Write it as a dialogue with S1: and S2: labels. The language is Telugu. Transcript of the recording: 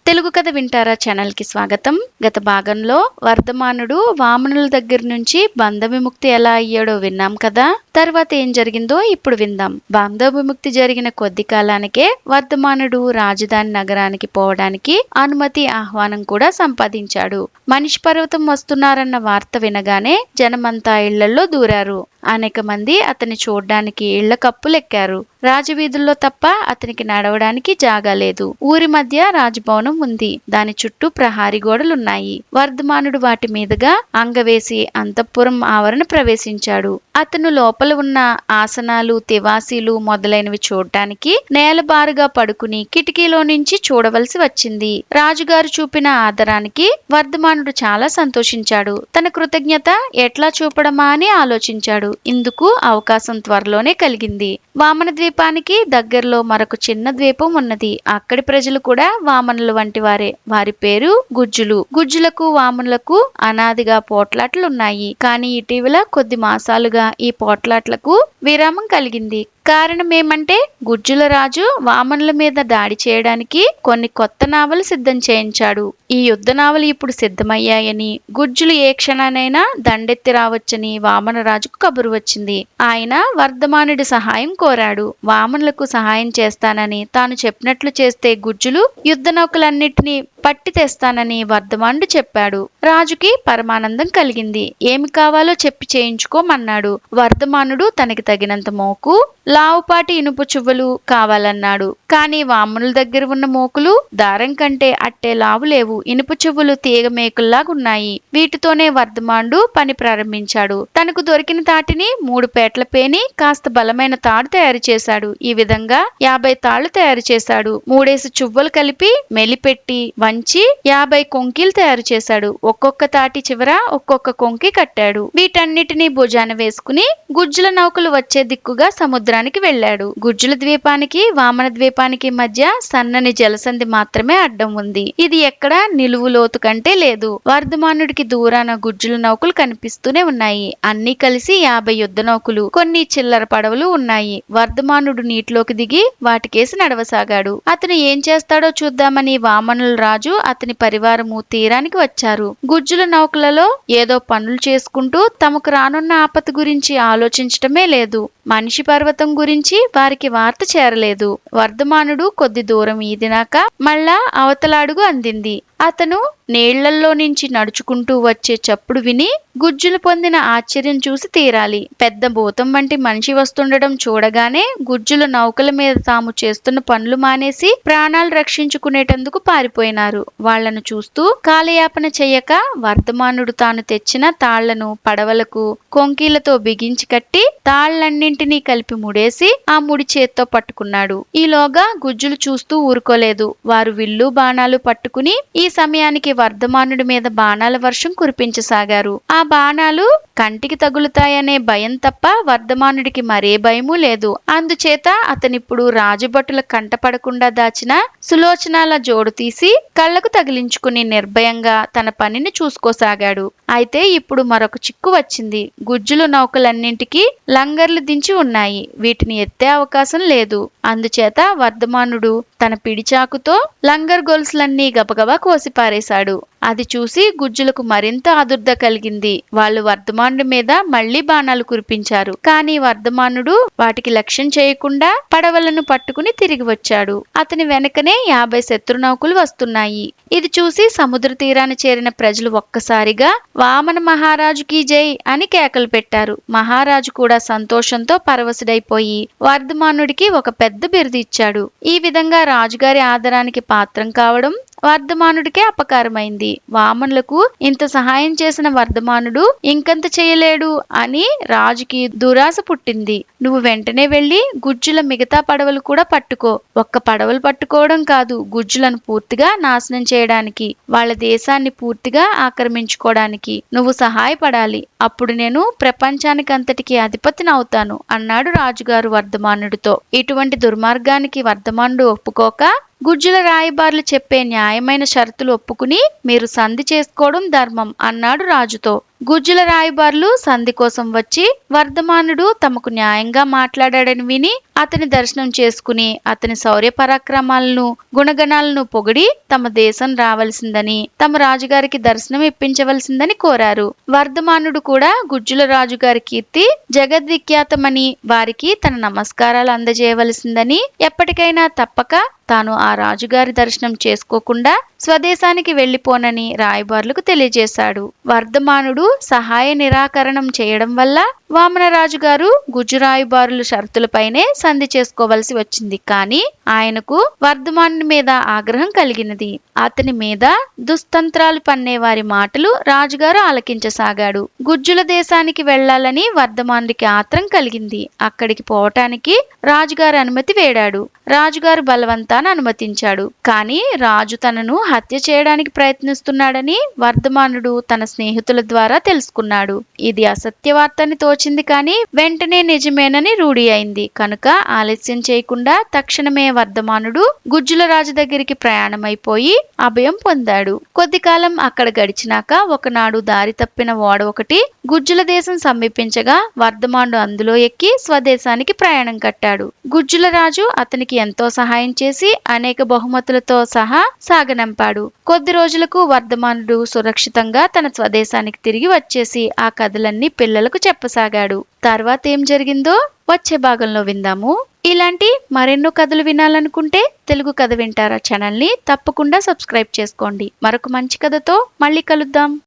S1: తెలుగు కథ వింటారా ఛానల్కి స్వాగతం. గత భాగంలో వర్ధమానుడు వామనుల దగ్గర నుంచి బంధ విముక్తి ఎలా అయ్యాడో విన్నాం కదా. తర్వాత ఏం జరిగిందో ఇప్పుడు విందాం. బంధ విముక్తి జరిగిన కొద్ది కాలానికే వర్ధమానుడు రాజధాని నగరానికి పోవడానికి అనుమతి ఆహ్వానం కూడా సంపాదించాడు. మనిషి పర్వతం వస్తున్నారన్న వార్త వినగానే జనమంతా ఇళ్లలో దూరారు. అనేక మంది అతన్ని చూడ్డానికి ఇళ్ల కప్పులెక్కారు. రాజవీధుల్లో తప్ప అతనికి నడవడానికి జాగా లేదు. ఊరి మధ్య రాజభవనం ఉంది. దాని చుట్టూ ప్రహారీ గోడలున్నాయి. వర్ధమానుడు వాటి మీదుగా అంగవేసి అంతఃపురం ఆవరణ ప్రవేశించాడు. అతను లోపల ఉన్న ఆసనాలు, తివాసీలు మొదలైనవి చూడ్డానికి నేలబారుగా పడుకుని కిటికీలో నుంచి చూడవలసి వచ్చింది. రాజుగారు చూపిన ఆదరానికి వర్ధమానుడు చాలా సంతోషించాడు. తన కృతజ్ఞత ఎట్లా చూపడమా అని ఆలోచించాడు. ఇందుకు అవకాశం త్వరలోనే కలిగింది. వామన ద్వీపానికి దగ్గరలో మరొక చిన్న ద్వీపం ఉన్నది. అక్కడి ప్రజలు కూడా వామనుల వంటి వారే. వారి పేరు గుజ్జులు. గుజ్జులకు వామనులకు అనాదిగా పోట్లాట్లున్నాయి. కానీ ఇటీవల కొద్ది మాసాలుగా ఈ పోట్లాట్లకు విరామం కలిగింది. కారణం ఏమంటే గుజ్జుల రాజు వామనుల మీద దాడి చేయడానికి కొన్ని కొత్త నావలు సిద్ధం చేయించాడు. ఈ యుద్ధ నావలు ఇప్పుడు సిద్ధమయ్యాయని, గుజ్జులు ఏ క్షణానైనా దండెత్తి రావచ్చని వామన రాజుకు కబురు వచ్చింది. ఆయన వర్ధమానుడి సహాయం కోరాడు. వామనులకు సహాయం చేస్తానని, తాను చెప్పినట్లు చేస్తే గుజ్జులు యుద్ధ నౌకలన్నిటినీ పట్టి తెస్తానని వర్ధమానుడు చెప్పాడు. రాజుకి పరమానందం కలిగింది. ఏమి కావాలో చెప్పి చేయించుకోమన్నాడు. వర్ధమానుడు తనకి తగినంత మోకు, లావుపాటి ఇనుప చువ్వలు కావాలన్నాడు. కానీ వామనుల దగ్గర ఉన్న మోకులు దారం కంటే అట్టే లావు లేవు. ఇనుప చువ్వలు తీగ మేకుల్లాగున్నాయి. వీటితోనే వర్ధమానుడు పని ప్రారంభించాడు. తనకు దొరికిన తాటిని 3 పేట్ల పేని కాస్త బలమైన తాడు తయారు చేశాడు. ఈ విధంగా 50 తాళ్లు తయారు చేశాడు. 3 చువ్వలు కలిపి మెలిపెట్టి వంచి 50 కొంకీలు తయారు చేశాడు. ఒక్కొక్క తాటి చివర ఒక్కొక్క కొంకి కట్టాడు. వీటన్నిటినీ భుజాన వేసుకుని గుజ్జుల నౌకలు వచ్చే దిక్కుగా సముద్రానికి వెళ్ళాడు. గుజ్జుల ద్వీపానికి వామన ద్వీపానికి మధ్య సన్నని జలసంధి మాత్రమే అడ్డం ఉంది. ఇది ఎక్కడ నిలువు లోతు కంటే లేదు. వర్ధమానుడికి దూరాన గుజ్జుల నౌకలు కనిపిస్తూనే ఉన్నాయి. అన్ని కలిసి 50 యుద్ధ నౌకలు, కొన్ని చిల్లర పడవలు ఉన్నాయి. వర్ధమానుడు నీటిలోకి దిగి వాటికేసి నడవసాగాడు. అతను ఏం చేస్తాడో చూద్దామని వామనుల రాజు అతని పరివారము తీరానికి వచ్చారు. గుజ్జుల నౌకలలో ఏదో పనులు చేసుకుంటూ తమకు రానున్న ఆపద గురించి ఆలోచించటమే లేదు. మనిషి పర్వతం గురించి వారికి వార్త చేరలేదు. వర్ధమానుడు కొద్ది దూరం ఈదినాక మళ్ళా అవతలాడుగు అందింది. అతను నీళ్లల్లో నుంచి నడుచుకుంటూ వచ్చే చప్పుడు విని గుజ్జులు పొందిన ఆశ్చర్యం చూసి తీరాలి. పెద్ద భూతం వంటి మనిషి వస్తుండడం చూడగానే గుజ్జుల నౌకల మీద తాము చేస్తున్న పనులు మానేసి ప్రాణాలు రక్షించుకునేటందుకు పారిపోయినారు. వాళ్లను చూస్తూ కాలయాపన చెయ్యక వర్ధమానుడు తాను తెచ్చిన తాళ్లను పడవలకు కొంకీలతో బిగించి కట్టి తాళ్లన్నింటినీ కలిపి ముడేసి ఆ ముడి చేత్తో పట్టుకున్నాడు. ఈలోగా గుజ్జులు చూస్తూ ఊరుకోలేదు. వారు విల్లు బాణాలు పట్టుకుని ఈ సమయానికి వర్ధమానుడి మీద బాణాల వర్షం కురిపించసాగారు. ఆ బాణాలు కంటికి తగులుతాయనే భయం తప్ప వర్ధమానుడికి మరే భయమూ లేదు. అందుచేత అతనిప్పుడు రాజభటుల కంటపడకుండా దాచిన సులోచనాల జోడు తీసి కళ్లకు తగిలించుకుని నిర్భయంగా తన పనిని చూసుకోసాగాడు. అయితే ఇప్పుడు మరొక చిక్కు వచ్చింది. గుజ్జుల నౌకలన్నింటికి లంగర్లు దించి ఉన్నాయి. వీటిని ఎత్తే అవకాశం లేదు. అందుచేత వర్ధమానుడు తన పిడిచాకుతో లంగర్ గొలుసులన్నీ గబగబా కోసి పారేశాడు. అది చూసి గుజ్జులకు మరింత ఆదుర్ద కలిగింది. వాళ్ళు వర్ధమానుడి మీద మళ్లీ బాణాలు కురిపించారు. కానీ వర్ధమానుడు వాటికి లక్ష్యం చేయకుండా పడవలను పట్టుకుని తిరిగి వచ్చాడు. అతని వెనకనే 50 శత్రు నౌకలు వస్తున్నాయి. ఇది చూసి సముద్ర తీరాన చేరిన ప్రజలు ఒక్కసారిగా వామన మహారాజుకి జై అని కేకలు పెట్టారు. మహారాజు కూడా సంతోషంతో పరవశుడైపోయి వర్ధమానుడికి ఒక పెద్ద బిరుదు ఇచ్చాడు. ఈ విధంగా రాజుగారి ఆదరానికి పాత్రం కావడం వర్ధమానుడికే అపకారమైంది. వామనులకు ఇంత సహాయం చేసిన వర్ధమానుడు ఇంకంత చేయలేడు అని రాజుకి దురాశ పుట్టింది. నువ్వు వెంటనే వెళ్లి గుజ్జుల మిగతా పడవలు కూడా పట్టుకో. ఒక్క పడవలు పట్టుకోవడం కాదు, గుజ్జులను పూర్తిగా నాశనం చేయడానికి, వాళ్ళ దేశాన్ని పూర్తిగా ఆక్రమించుకోవడానికి నువ్వు సహాయపడాలి. అప్పుడు నేను ప్రపంచానికంతటికి అధిపతిని అవుతాను అన్నాడు రాజుగారు వర్ధమానుడితో. ఇటువంటి దుర్మార్గానికి వర్ధమానుడు ఒప్పుకోక గుజ్జుల రాయబారులు చెప్పే న్యాయమైన షరతులు ఒప్పుకుని మీరు సంధి చేసుకోవడం ధర్మం అన్నాడు రాజుతో. గుజ్జుల రాయబారులు సంధి కోసం వచ్చి వర్ధమానుడు తమకు న్యాయంగా మాట్లాడాడని విని అతని దర్శనం చేసుకుని అతని శౌర్య పరాక్రమాలను గుణగణాలను పొగిడి తమ దేశం రావలసిందని తమ రాజుగారికి దర్శనం ఇప్పించవలసిందని కోరారు. వర్ధమానుడు కూడా గుజ్జుల రాజుగారి కీర్తి జగద్విఖ్యాతమని వారికి తన నమస్కారాలు అందజేయవలసిందని ఎప్పటికైనా తప్పక తాను ఆ రాజుగారి దర్శనం చేసుకోకుండా స్వదేశానికి వెళ్లిపోనని రాయబారులకు తెలియజేశాడు. వర్ధమానుడు సహాయ నిరాకరణం చేయడం వల్ల వామనరాజు గారు గుజ్జు రాయబారుల షరతులపైనే సంధి చేసుకోవలసి వచ్చింది. కానీ ఆయనకు వర్ధమానుడి మీద ఆగ్రహం కలిగినది. అతని మీద దుస్తంత్రాలు పన్నే వారి మాటలు రాజుగారు ఆలకించసాగాడు. గుజ్జుల దేశానికి వెళ్లాలని వర్ధమానుడికి ఆత్రం కలిగింది. అక్కడికి పోవటానికి రాజుగారు అనుమతి వేడాడు. రాజుగారు బలవంతాన అనుమతించాడు. కానీ రాజు తనను హత్య చేయడానికి ప్రయత్నిస్తున్నాడని వర్ధమానుడు తన స్నేహితుల ద్వారా తెలుసుకున్నాడు. ఇది అసత్య వార్తని తోచింది, కానీ వెంటనే నిజమేనని రూఢి అయింది. కనుక ఆలస్యం చేయకుండా తక్షణమే వర్ధమానుడు గుజ్జుల రాజు దగ్గరికి ప్రయాణమైపోయి అభయం పొందాడు. కొద్ది కాలం అక్కడ గడిచినాక ఒకనాడు దారి తప్పిన ఓడ ఒకటి గుజ్జుల దేశం సమీపించగా వర్ధమానుడు అందులో ఎక్కి స్వదేశానికి ప్రయాణం కట్టాడు. గుజ్జుల రాజు అతనికి ఎంతో సహాయం చేసి అనేక బహుమతులతో సహా సాగనంపాడు. కొద్ది రోజులకు వర్ధమానుడు సురక్షితంగా తన స్వదేశానికి తిరిగి వచ్చేసి ఆ కథలన్నీ పిల్లలకు చెప్పసాగాడు. తర్వాత ఏం జరిగిందో వచ్చే భాగంలో విందాము. ఇలాంటి మరెన్నో కథలు వినాలనుకుంటే తెలుగు కథ వింటారా ఛానల్ని తప్పకుండా సబ్స్క్రైబ్ చేసుకోండి. మరొక మంచి కథతో మళ్ళీ కలుద్దాం.